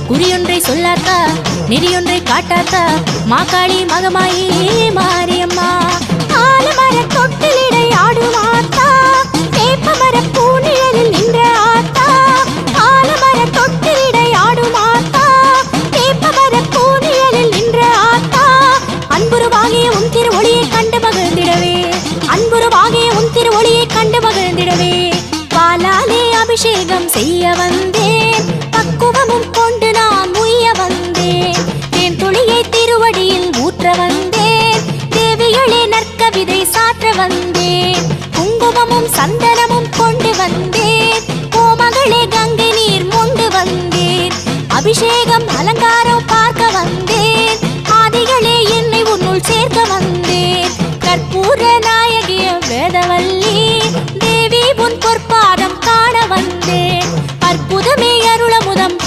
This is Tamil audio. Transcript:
குறியொன்றை சொல்லாத்தா நெறியொன்றை காட்டாத்தா மாகாளி மகமாயி மாரியம்மா ஆலமர தொட்டிலிடை ஆடுமாத்தா வேப்பமர பூநிழலில் நின்ற ஆத்தா ஆலமர தொட்டிலிடை ஆடுமாத்தா வேப்பமர பூநிழலில் நின்ற ஆத்தா அன்புருவாகிய உன் திரு ஒளியை கண்டு மகிழ்ந்திடவே அன்புருவாகிய உன் திரு ஒளியை கண்டு மகிழ்ந்திடவே பாலாலே அபிஷேகம் செய்ய வந்தேன் பக்குவமும் கொண்டு நான் உய்ய வந்தேன் தேன் துளியை திருவடியில் ஊற்ற வந்தேன் தேவிகளே நற்கவிதை சாற்ற வந்தேன் குங்குமமும் சந்தனமும் கொண்டு வந்தேன் கோமகளே கங்கை நீர் மொண்டு வந்தேன் அபிஷேகம் அலங்காரம் பார்க்க வந்தேன் ஆதிகளே என்னை உன்னுள் சேர்க்க வந்தேன் கற்பூர